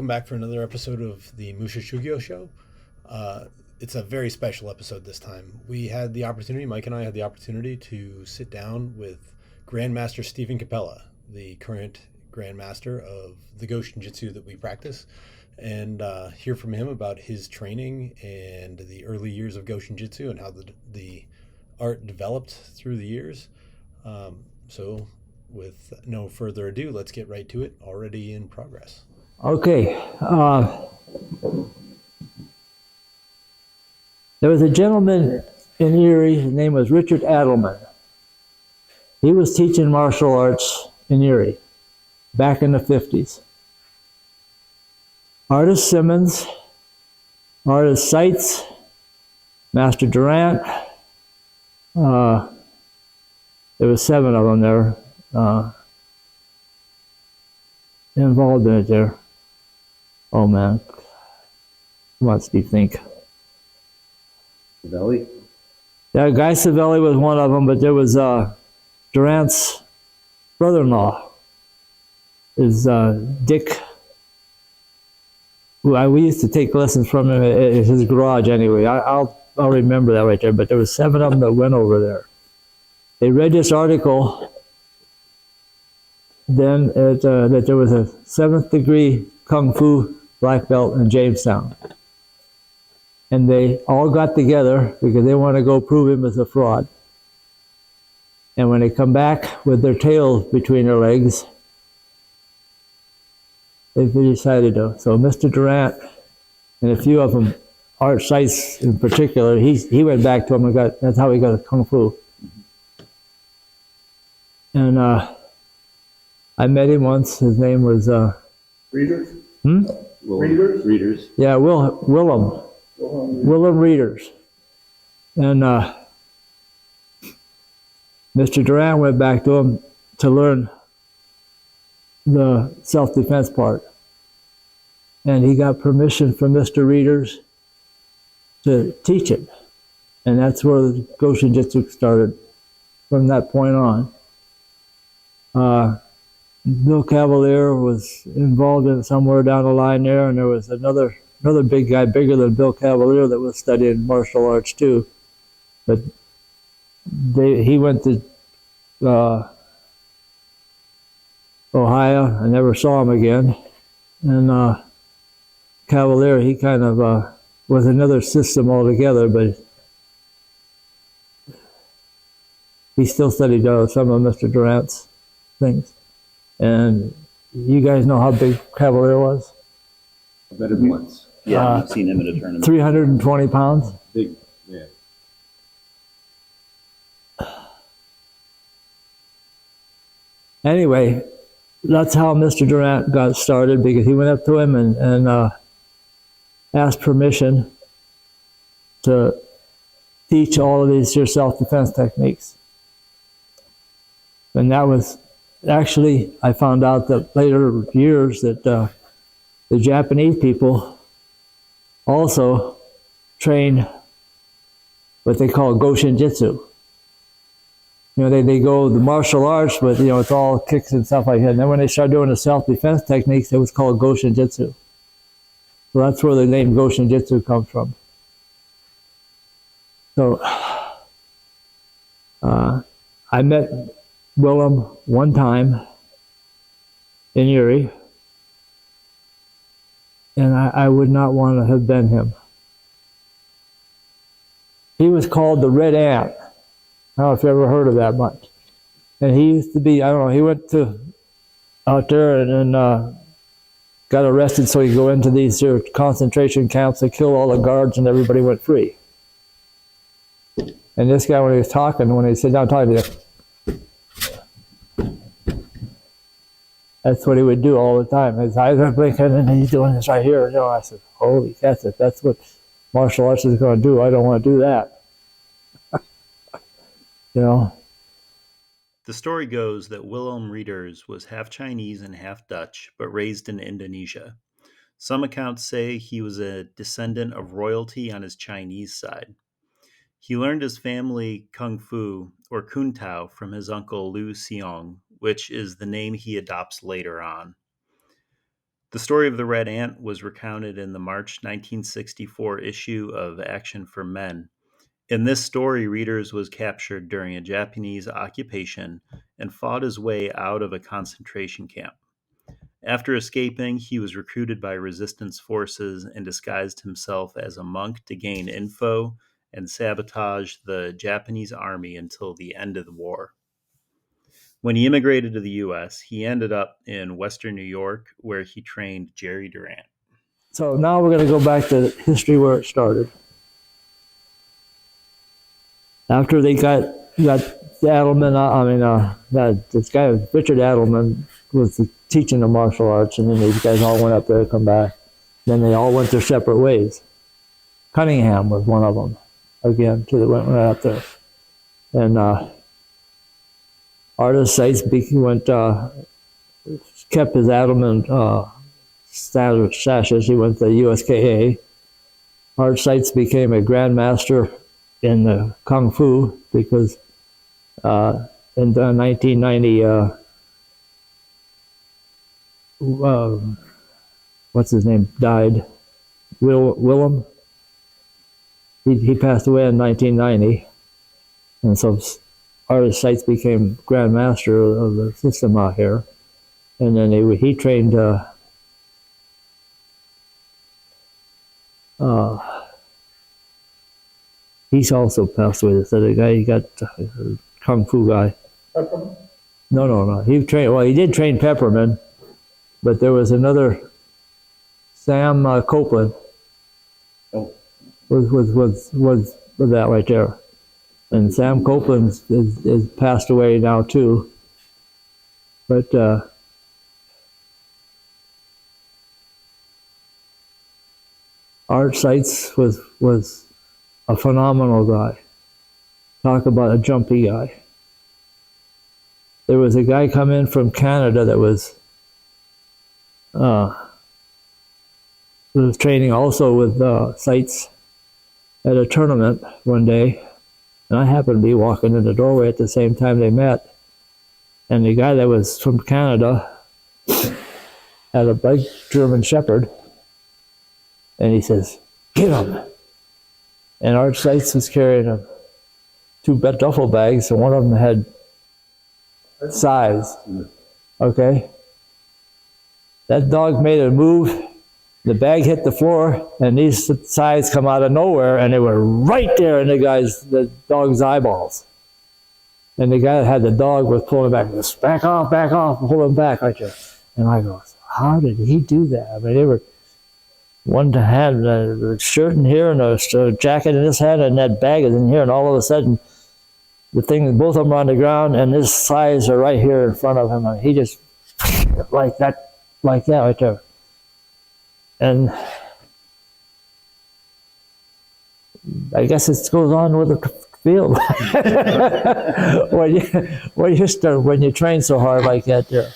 welcome back for another episode of the Musha Shugyo show. It's a very special episode this time. Mike and I had the opportunity to sit down with Grandmaster Stephen Capela, the current Grandmaster of the Goshin Jutsu that we practice, and hear from him about his training and the early years of Goshin Jutsu and how the art developed through the years. So with no further ado, let's get right to it. Already in progress. Okay. There was a gentleman in Erie, his name was Richard Adelman. He was teaching martial arts in Erie back in the 50s. Artist Simmons, Artist Seitz, Master Durant, there was 7 of them there involved in it there. Oh man, come on, Steve, think. Savelli? Yeah, Guy Savelli was one of them, but there was Durant's brother-in-law, is Dick. We used to take lessons from him at his garage anyway. I'll remember that right there, but there was 7 of them that went over there. They read this article then that there was a 7th degree Kung Fu black belt in Jamestown. And they all got together because they want to go prove him as a fraud. And when they come back with their tails between their legs, they decided to. So Mr. Durant and a few of them, Art Seitz in particular, he went back to him and that's how he got a Kung Fu. And I met him once. His name was Readers? Readers? Yeah, Willem Readers. And Mr. Durant went back to him to learn the self-defense part. And he got permission from Mr. Readers to teach it. And that's where Goshin Jutsu started from that point on. Bill Cavalier was involved in somewhere down the line there, and there was another big guy, bigger than Bill Cavalier, that was studying martial arts too. But he went to Ohio. I never saw him again. And Cavalier, he kind of was another system altogether, but he still studied some of Mr. Durant's things. And you guys know how big Cavalier was? I bet it once. Yeah, I've seen him at a tournament. 320 pounds. Big, yeah. Anyway, that's how Mr. Durant got started, because he went up to him and asked permission to teach all of these your self-defense techniques. And that was actually, I found out that later years that the Japanese people also train what they call Goshin Jutsu. You know, they go the martial arts, but you know, it's all kicks and stuff like that. And then when they started doing the self-defense techniques, it was called Goshin Jutsu. So that's where the name Goshin Jutsu comes from. So I met Willem one time in Erie, and I would not want to have been him. He was called the Red Ant. I don't know if you ever heard of that much. And he used to be, I don't know, he went out there and got arrested so he could go into these concentration camps and kill all the guards, and everybody went free. And this guy, when he sat down talking to you, that's what he would do all the time. His eyes are blinking and he's doing this right here. You know, I said, holy, that's it. That's what martial arts is going to do. I don't want to do that. You know? The story goes that Willem Readers was half Chinese and half Dutch, but raised in Indonesia. Some accounts say he was a descendant of royalty on his Chinese side. He learned his family Kung Fu, or Kun Tao, from his uncle Lu Xiong, which is the name he adopts later on. The story of the Red Ant was recounted in the March 1964 issue of Action for Men. In this story, Readers was captured during a Japanese occupation and fought his way out of a concentration camp. After escaping, he was recruited by resistance forces and disguised himself as a monk to gain info and sabotage the Japanese army until the end of the war. When he immigrated to the U.S., he ended up in Western New York, where he trained Jerry Durant. So now we're going to go back to history where it started. After they got Adelman, this guy, Richard Adelman, was teaching the martial arts, and then these guys all went up there to come back. Then they all went their separate ways. Cunningham was one of them, again, went right up there. And Artist Sites kept his Adelman sashes. He went to the USKA. Art Sites became a grandmaster in the Kung Fu because in 1990, what's his name, died. Willem. He passed away in 1990. And so Artist Sites became grandmaster of the system out here. And then he trained he's also passed away. This other guy, he got Kung Fu guy. Peppermint? No. He did train Peppermint, but there was another Sam Copeland. Oh. Was that right there. And Sam Copeland is passed away now too. But Art Sites was a phenomenal guy. Talk about a jumpy guy. There was a guy come in from Canada that was training also with Sites at a tournament one day, and I happened to be walking in the doorway at the same time they met, and the guy that was from Canada had a big German Shepherd, and he says, "Get him!" And Art Sites was carrying two duffel bags, and one of them had size. Okay? That dog made a move, the bag hit the floor, and these sides come out of nowhere, and they were right there in the dog's eyeballs. And the guy that had the dog was pulling back, just back off, pull him back right there. And I go, how did he do that? I mean, they were, one had a shirt in here and a jacket in his hand, and that bag is in here, and all of a sudden, both of them are on the ground, and his sides are right here in front of him. And he just, like that right there. And I guess it goes on with the field. when you train so hard like that there.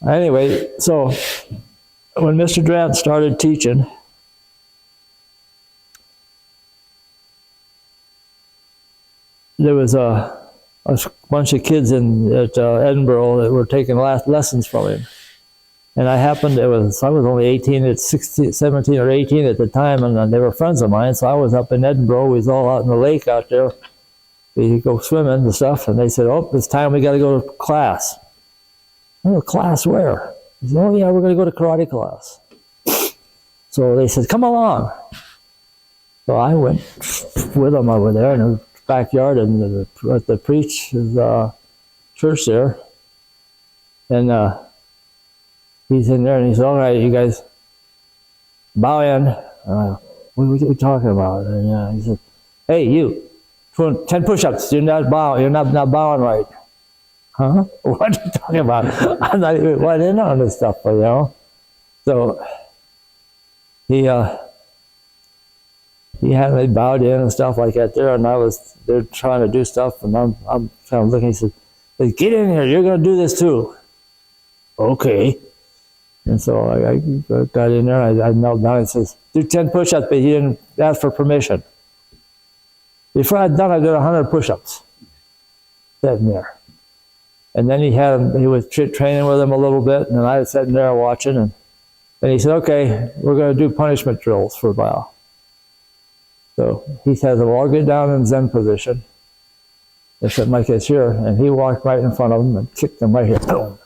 Anyway, so when Mr. Durant started teaching, there was a bunch of kids at Edinburgh that were taking lessons from him. And I was only 17 or 18 at the time, and they were friends of mine, so I was up in Edinburgh. We was all out in the lake out there. We'd go swimming and stuff, and they said, "Oh, it's time we got to go to class." "Oh, class where?" I said, "Oh, yeah, we're going to go to karate class." So they said, "Come along." So I went with them over there in the backyard and at the preacher's church there. And he's in there and he said, "All right, you guys, bow in." What are we talking about? And he said, "Hey, you, 10 push-ups. You're not bowing right." Huh? What are you talking about? I'm not even went in on this stuff, you know. So he had me bowed in and stuff like that there, and they're trying to do stuff, and I'm kind of looking. He said, "Get in here. You're going to do this too." Okay. And so I got in there, I knelt down and says, "Do 10 push-ups," but he didn't ask for permission. Before I'd done, I did 100 push-ups. Sitting there. And then he was training with him a little bit, and then I was sitting there watching, and he said, okay, we're going to do punishment drills for a while. So he has them all get down in Zen position. They said, like this here, and he walked right in front of them and kicked them right here. Boom.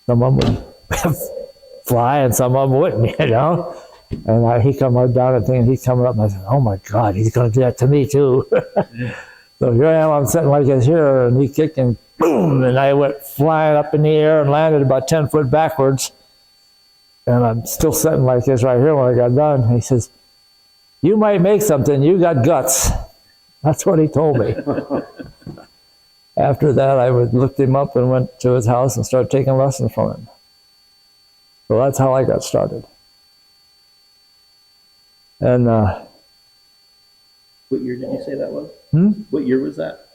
Some of them would fly, and some of them wouldn't, you know. And he come right down and he's coming up, and I said, oh my God, he's going to do that to me too. So here I am, I'm sitting like this here, and he kicked, and boom, and I went flying up in the air and landed about 10 foot backwards. And I'm still sitting like this right here when I got done. He says, you might make something, you got guts. That's what he told me. After that, I looked him up and went to his house and started taking lessons from him. So that's how I got started. And What year did you say that was? What year was that?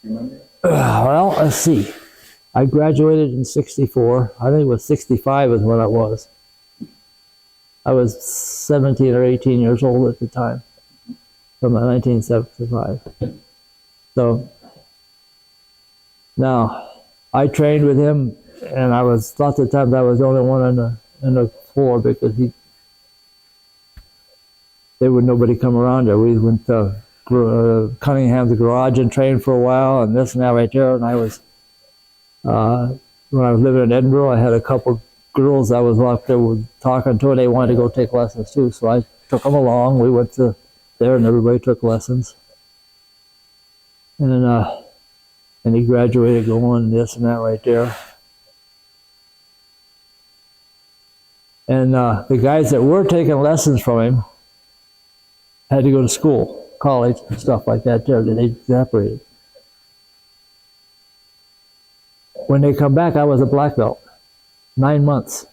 Remember? Well, let's see. I graduated in 64. I think it was 65 is when it was. I was 17 or 18 years old at the time, from 1975. So now I trained with him, and I was lots of times I was the only one in the floor because there would nobody come around there. We went to Cunningham's garage and trained for a while, and this and that right there. And I was when I was living in Edinburgh, I had a couple girls I was up there with talking to, and they wanted to go take lessons too. So I took them along. We went to there, and everybody took lessons. And he graduated going this and that right there. And the guys that were taking lessons from him had to go to school, college, and stuff like that there. They separated. When they come back, I was a black belt. 9 months.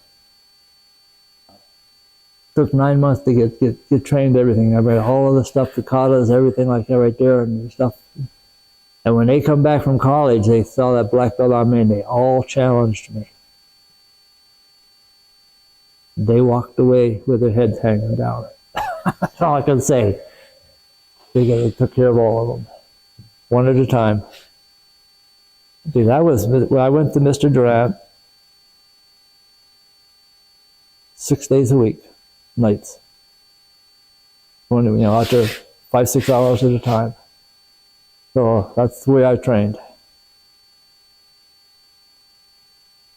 Took 9 months to get trained everything. I read all of the stuff, the katas, everything like that right there, and stuff. And when they come back from college, they saw that black belt on me, and they all challenged me. They walked away with their heads hanging down. That's all I can say. They took care of all of them, one at a time. Dude, when I went to Mr. Durant 6 days a week, nights. When, out there 5-6 hours at a time. So that's the way I trained.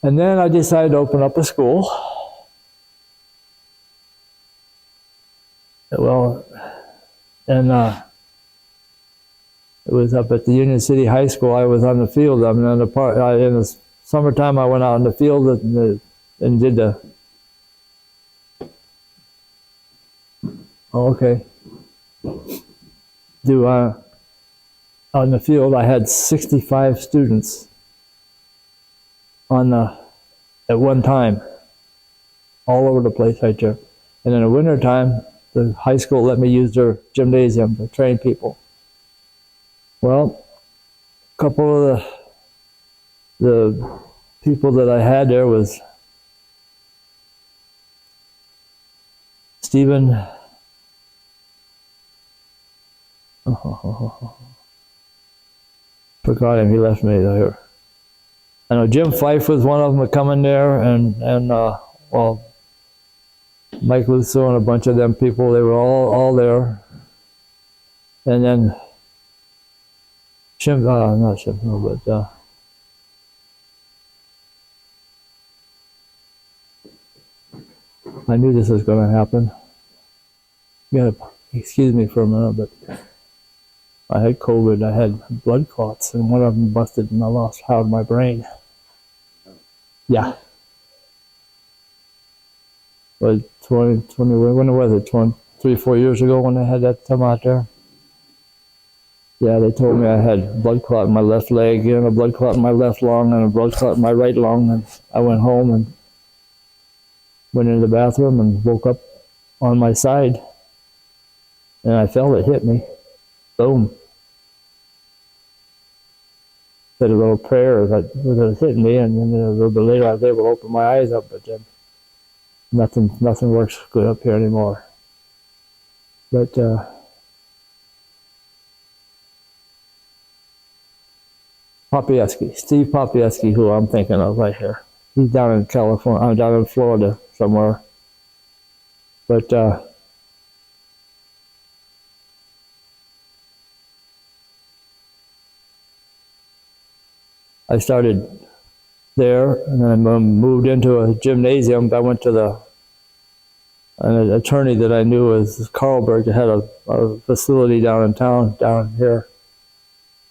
And then I decided to open up a school. Well, and it was up at the Union City High School. I was on the field. I mean, in the summertime, I went out in the field and did the. Oh, okay. On the field, I had 65 students at one time, all over the place right there. And in the wintertime, the high school let me use their gymnasium to train people. Well, a couple of the people that I had there was Stephen. Forgot him. He left me there. I know Jim Fife was one of them that come in there, and Mike Lusso and a bunch of them people. They were all there. And then not Shim, but I knew this was going to happen. You gotta excuse me for a minute, but I had COVID. I had blood clots, and one of them busted, and I lost half of my brain. Yeah. But 20, when was it? 3-4 years ago when I had that come out there. Yeah, they told me I had blood clot in my left leg, and a blood clot in my left lung, and a blood clot in my right lung. And I went home and went into the bathroom and woke up on my side, and I felt it hit me. Boom. Said a little prayer that was hitting me, and then a little bit later I was able to open my eyes up, but then nothing works good up here anymore. But Popieski, Steve Popieski, who I'm thinking of right here. He's down in California, I'm down in Florida somewhere. But I started there, and then I moved into a gymnasium. I went to an attorney that I knew was Carlberg, that had a facility down in town, down here,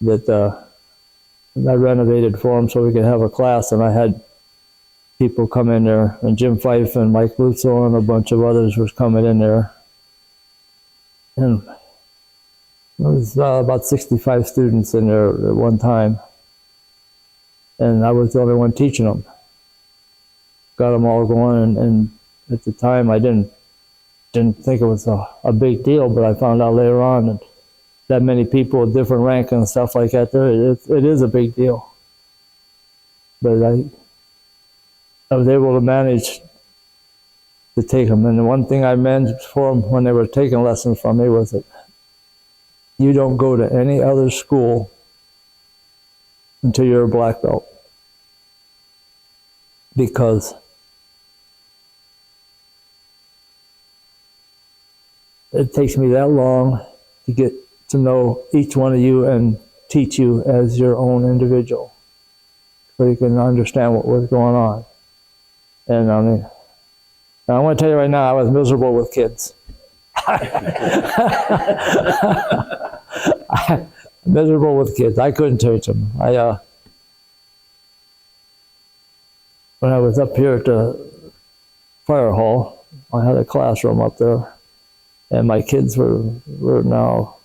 that I renovated for him so we could have a class, and I had people come in there, and Jim Fife and Mike Lutzel and a bunch of others was coming in there. And there was about 65 students in there at one time. And I was the only one teaching them. Got them all going, and at the time I didn't think it was a big deal, but I found out later on that many people with different rank and stuff like that, it is a big deal. But I was able to manage to take them. And the one thing I managed for them when they were taking lessons from me was that you don't go to any other school until you're a black belt. Because it takes me that long to get to know each one of you and teach you as your own individual, so you can understand what was going on. And I mean, I want to tell you right now, I was miserable with kids. Miserable with kids. I couldn't teach them. When I was up here at the fire hall, I had a classroom up there, and my kids were now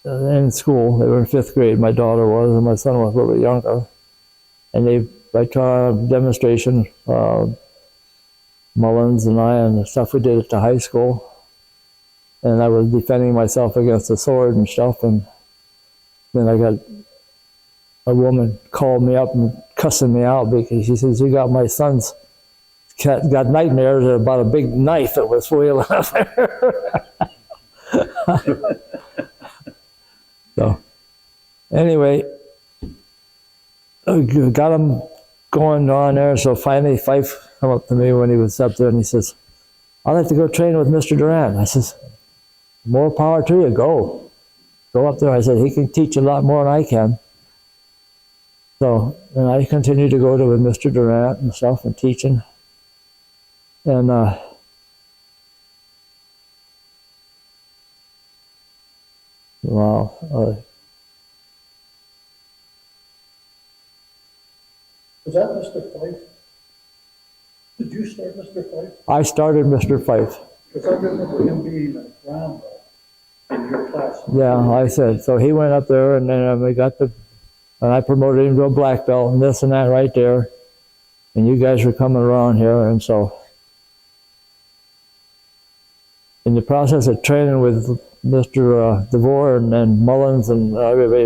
in school. They were in 5th grade, my daughter was, and my son was a little bit younger. And I tried a demonstration, Mullins and I, and the stuff we did at the high school. And I was defending myself against the sword and stuff, and then I got a woman called me up and cussing me out because she says, "You got my son's got nightmares about a big knife that was wheeling up there." So, anyway, I got him going on there. So finally, Fife come up to me when he was up there, and he says, "I'd like to go train with Mr. Durant." I says, "More power to you. Go up there." I said, "He can teach you a lot more than I can." So, and I continued to go to with Mr. Durant and stuff and teaching. And wow. Was that Mr. Fife? Did you start Mr. Fife? I started Mr. Fife. Because I remember him being a brown belt in your class. Yeah, I said. So he went up there, and then and I promoted him to a black belt and this and that right there. And you guys were coming around here, and so in the process of training with Mr. DeVore and Mullins and everybody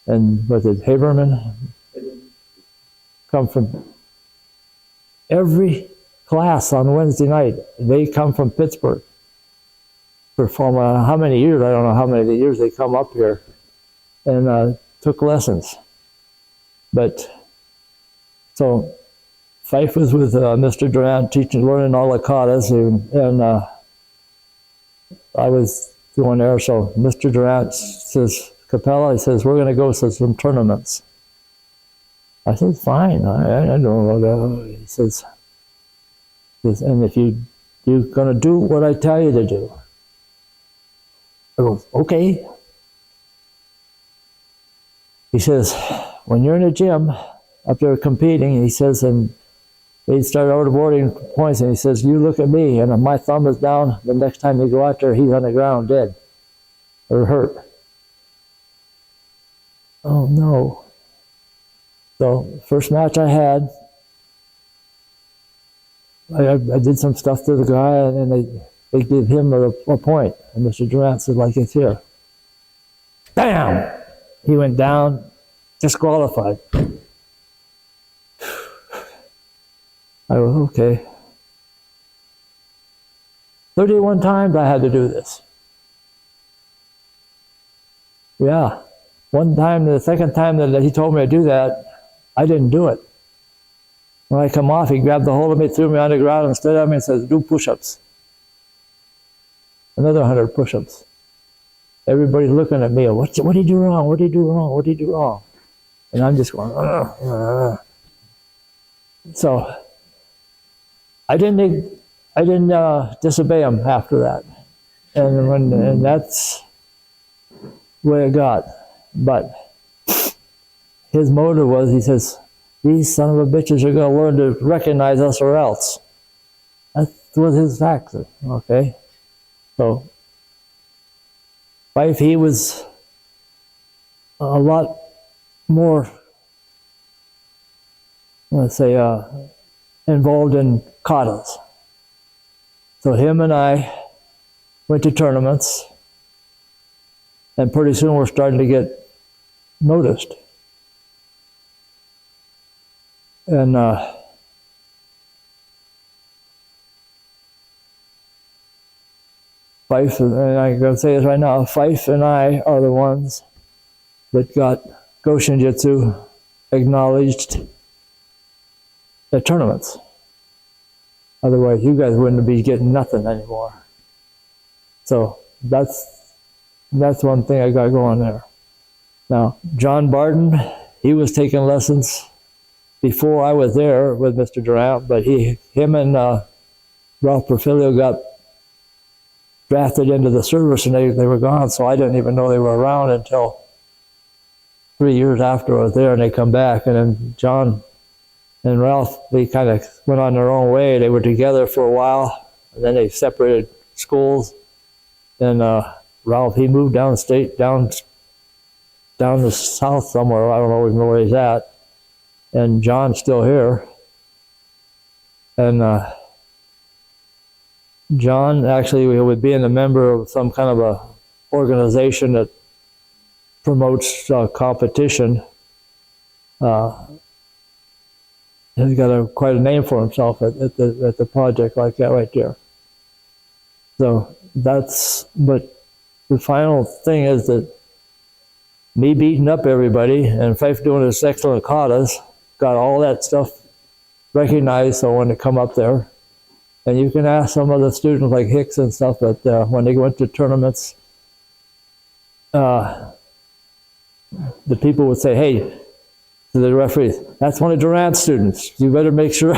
and was it Haberman? Come from every class on Wednesday night. They come from Pittsburgh. From how many years? I don't know how many years they come up here and took lessons. But so Fife was with Mr. Durant learning all the katas, and I was going there. So Mr. Durant says, "Capela," he says, "we're going to go to some tournaments." I said, "Fine, I don't know that." He says, "And if you're going to do what I tell you to do." I go, "Okay." He says, "When you're in the gym up there competing," he says, and they start awarding points, and he says, "You look at me, and if my thumb is down, the next time you go out there, he's on the ground dead or hurt." Oh no. So first match I had, I did some stuff to the guy, and they gave him a point. And Mr. Durant said, like it's here. Bam! He went down, disqualified. I go, okay. 31 times I had to do this. Yeah. One time, the second time that he told me to do that, I didn't do it. When I come off, he grabbed the hold of me, threw me on the ground, and stood at me and says, do push-ups. Another 100 push-ups. Everybody's looking at me. What did he do wrong? What did he do wrong? What did he do wrong? And I'm just going, ugh, ugh. So I didn't disobey him after that, and that's the way it got. But his motive was, he says, these son of a bitches are going to learn to recognize us or else. That was his factor. Okay, so Fife, he was a lot more, let's say, involved in katas. So him and I went to tournaments, and pretty soon we're starting to get noticed. And Fife, and I'm going to say this right now, Fife and I are the ones that got Goshin Jutsu acknowledged at tournaments. Otherwise, you guys wouldn't be getting nothing anymore. So that's one thing I got going there. Now, John Barton, he was taking lessons before I was there with Mr. Durant, but him and Ralph Perfilio got drafted into the service, and they were gone, so I didn't even know they were around until 3 years after I was there, and they come back. And then John and Ralph, they kind of went on their own way. They were together for a while, and then they separated schools. Then Ralph, he moved downstate, down the south somewhere. I don't even know where he's at. And John's still here. And John actually would be a member of some kind of a organization that promotes competition. He's got quite a name for himself at the project like that right there. So but the final thing is that me beating up everybody and Fife doing his excellent katas got all that stuff recognized. So when they come up there, and you can ask some of the students like Hicks and stuff, but when they went to tournaments, the people would say, hey, to the referees, that's one of Durant's students. You better make sure.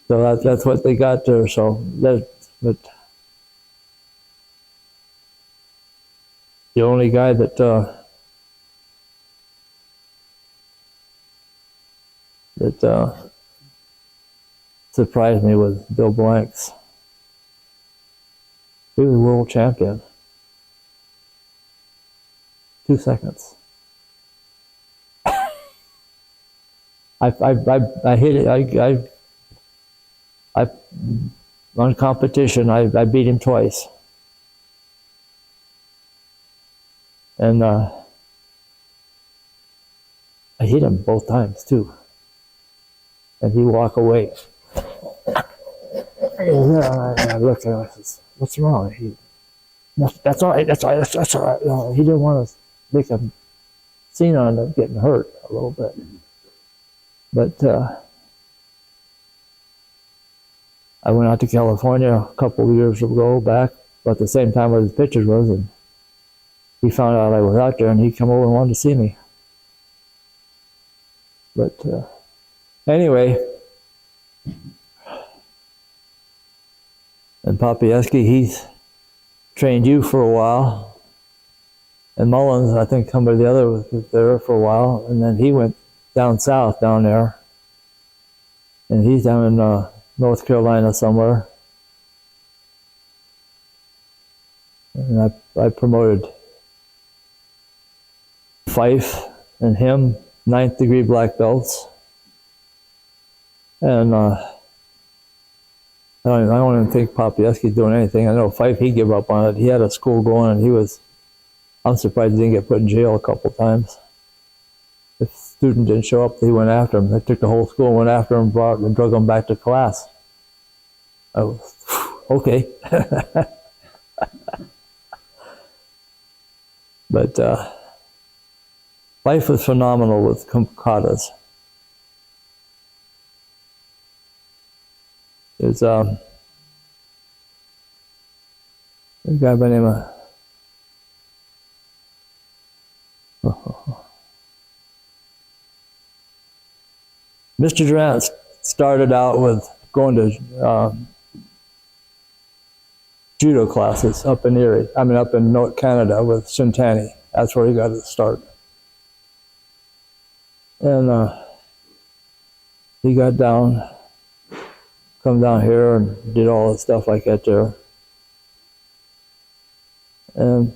So that's what they got there. So but the only guy that surprised me was Bill Blanks. He was world champion. 2 seconds. I hit it. I on competition, I beat him twice. And I hit him both times too. And he walked away. I looked at him, I said, what's wrong? That's all right, that's all right, that's all right. No, he didn't want to make a scene on him getting hurt a little bit. But I went out to California a couple of years ago back, about the same time where his pictures was, and he found out I was out there, and he come over and wanted to see me. But anyway, and Popieski, he's trained you for a while, and Mullins, I think somebody the other was there for a while, and then he went down south down there, and he's down in North Carolina somewhere. And I promoted Fife and him 9th degree black belts. And I don't even think Popieski's doing anything. I know Fife, he gave up on it. He had a school going, and I'm surprised he didn't get put in jail a couple times. If a student didn't show up, he went after him. They took the whole school, went after him, brought and drug him back to class. I was, okay. But life was phenomenal with katas. There's a guy by the name of Mr. Durant started out with going to judo classes up in Erie. Up in North Canada with Shintani. That's where he got his start. And he got come down here and did all the stuff like that there. And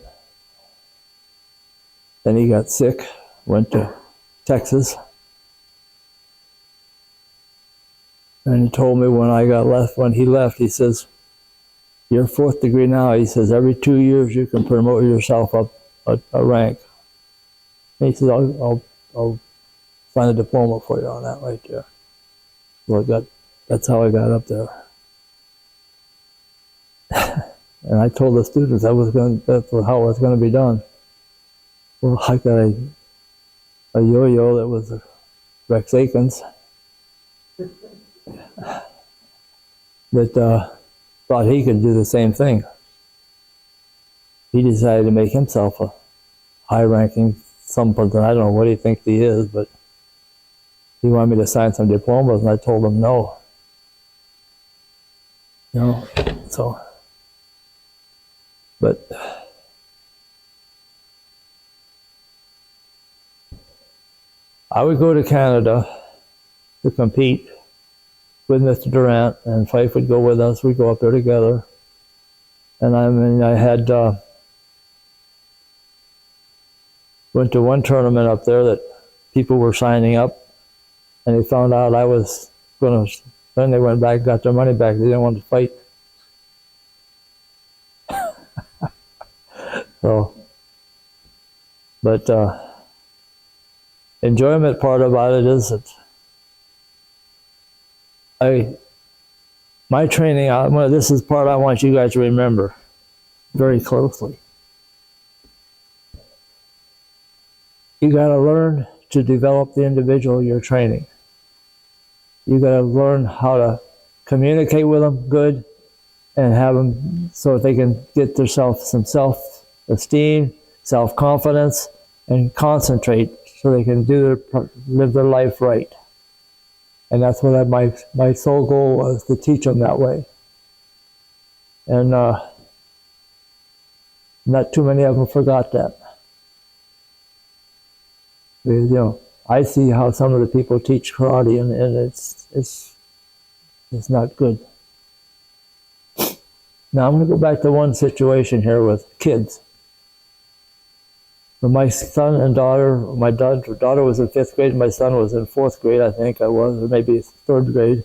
then he got sick, went to Texas. And he told me when he left, he says, "You're 4th degree now." He says, "Every 2 years you can promote yourself up a rank." And he says, I'll sign a diploma for you on that right there. So that's how I got up there. And I told the students that's how it was going to be done. Well, I got a yo-yo that was a Rex Aikens that thought he could do the same thing. He decided to make himself a high-ranking something. I don't know what he thinks he is, but he wanted me to sign some diplomas, and I told him no. So, but I would go to Canada to compete with Mr. Durant, and Fife would go with us. We'd go up there together. And I had went to one tournament up there that people were signing up, and they found out I was going to. Then they went back, got their money back. They didn't want to fight. So, but enjoyment part about it is that my training. This is part I want you guys to remember very closely. You got to learn to develop the individual you're training. You got to learn how to communicate with them good and have them so they can get themselves some self-esteem, self-confidence, and concentrate so they can live their life right. And that's what my sole goal was, to teach them that way. And not too many of them forgot that. Because, I see how some of the people teach karate, and it's not good. Now I'm going to go back to one situation here with kids. When my son and daughter, my daughter was in 5th grade, my son was in 4th grade, I think I was, or maybe 3rd grade.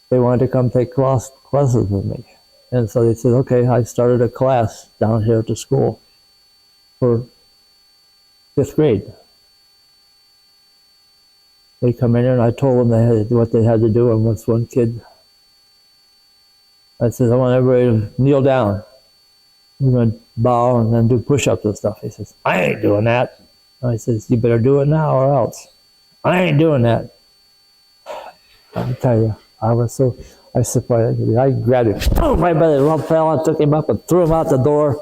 They wanted to come take classes with me. And so they said, okay, I started a class down here at the school for 5th grade. They come in here and I told them what they had to do, and with one kid, I said, I want everybody to kneel down. We're going to bow and then do push-ups and stuff. He says, I ain't doing that. I says, you better do it now or else. I ain't doing that. I tell you, I surprised. I grabbed him right by the lapel and took him up and threw him out the door.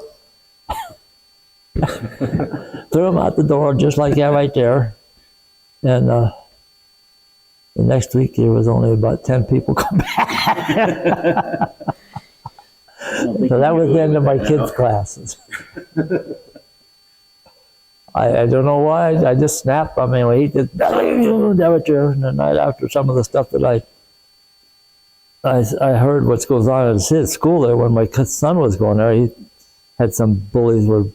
Threw him out the door just like that right there. And the next week there was only about 10 people come back. So that was the end of my kids' classes. I don't know why. I just snapped. He did and the night after some of the stuff that I heard what goes on at his school there when my son was going there. He had some bullies who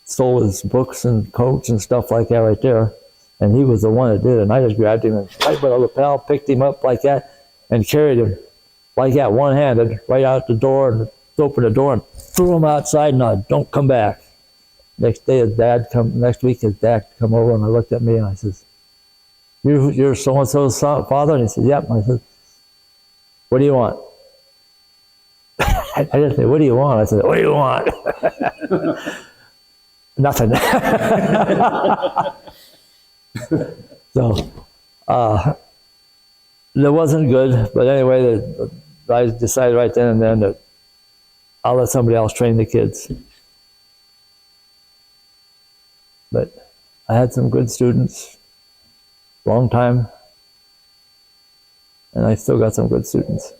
stole his books and coats and stuff like that right there. And he was the one that did it. And I just grabbed him and right by the lapel, picked him up like that, and carried him like that, one-handed, right out the door, and opened the door and threw him outside and don't come back. Next week his dad come over and I looked at me and I says, you're so-and-so's father? And he said, yep. I said, what do you want? I just said, what do you want? I said, what do you want? Nothing. So, that wasn't good, but anyway, I decided right then and then that I'll let somebody else train the kids. But I had some good students, long time, and I still got some good students.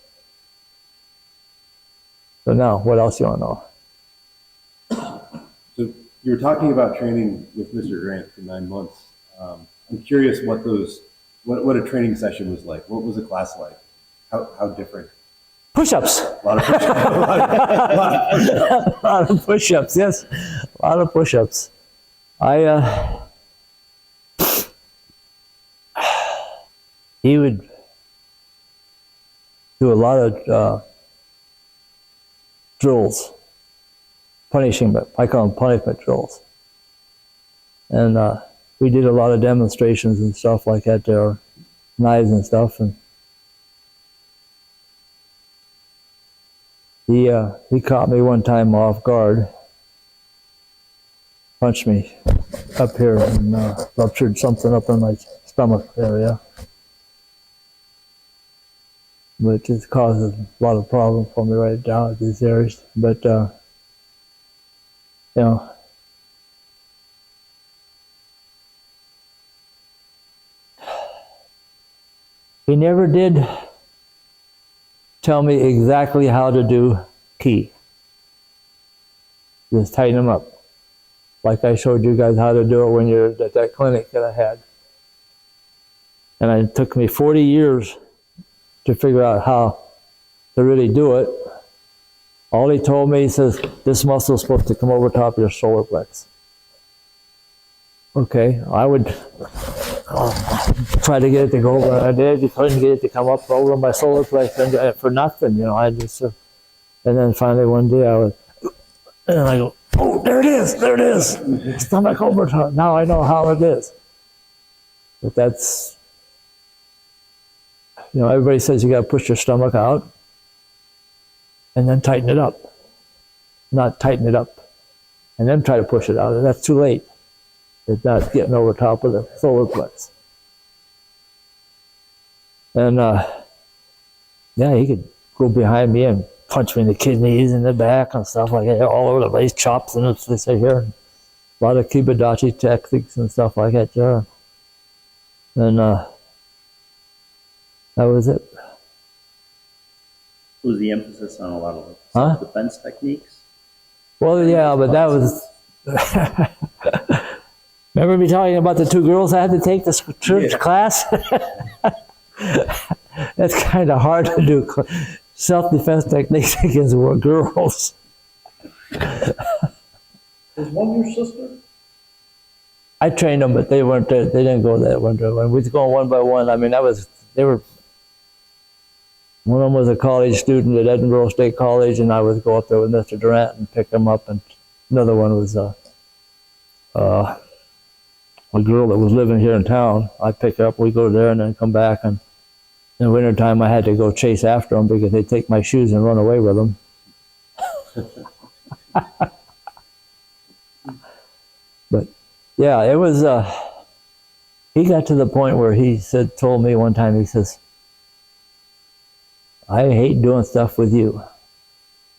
So now, what else do you want to know? So you were talking about training with Mr. Grant for 9 months. I'm curious what a training session was like. What was a class like? How different? Push-ups. A lot of push-ups. A lot of push-ups, yes. A lot of push-ups. He would do a lot of drills, punishment. I call them punishment drills. And we did a lot of demonstrations and stuff like that. There were knives and stuff, and he caught me one time off guard, punched me up here and ruptured something up in my stomach area, which just causes a lot of problems for me right down at these areas. But you know, he never did tell me exactly how to do ki. Just tighten them up. Like I showed you guys how to do it when you're at that clinic that I had. And it took me 40 years to figure out how to really do it. All he told me, he says, this muscle is supposed to come over top of your solar plex. Okay, I would try to get it to go over. I did. You couldn't get it to come up over my solar plex and for nothing, you know. I just, and then finally one day I go, oh, there it is, stomach over top. Now I know how it is. But that's, you know, everybody says you got to push your stomach out and then tighten it up. Not tighten it up and then try to push it out. That's too late. It's not getting over top of the solar plex. And yeah, he could go behind me and punch me in the kidneys and the back and stuff like that, all over the place, chops and they say here. A lot of kibidachi techniques and stuff like that, yeah. And that was it. Was the emphasis on a lot of self-defense techniques? Well, yeah, but that was... Remember me talking about the 2 girls I had to take this church class? That's kind of hard to do. Self-defense techniques against girls. Was one your sister? I trained them, but they weren't there. They didn't go that one. We was going one by one. I mean, they were. One of them was a college student at Edinburgh State College, and I would go up there with Mr. Durant and pick them up. And another one was a girl that was living here in town. I'd pick her up, we'd go there and then come back. And in the wintertime, I had to go chase after them because they'd take my shoes and run away with them. But yeah, it was, he got to the point where he told me one time, he says, I hate doing stuff with you.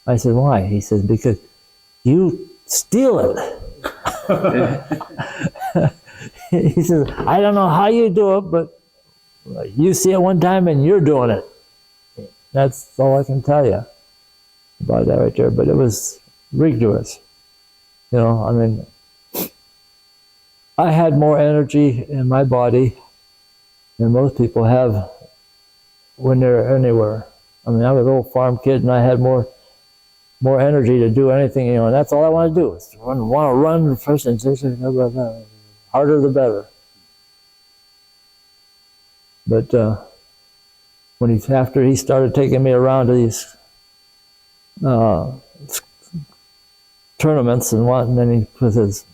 I said, why? He says, because you steal it. He says, I don't know how you do it, but you see it one time and you're doing it. That's all I can tell you about that right there. But it was rigorous. You know, I mean, I had more energy in my body than most people have when they're anywhere. I mean, I was an old farm kid and I had more energy to do anything, you know, and that's all I want to do. Is want to run first and harder the better. But after he started taking me around to these tournaments and what, and then he put his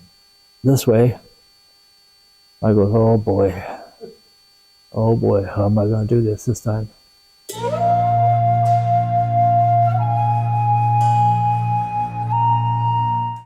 this way, I go, oh boy, how am I going to do this time?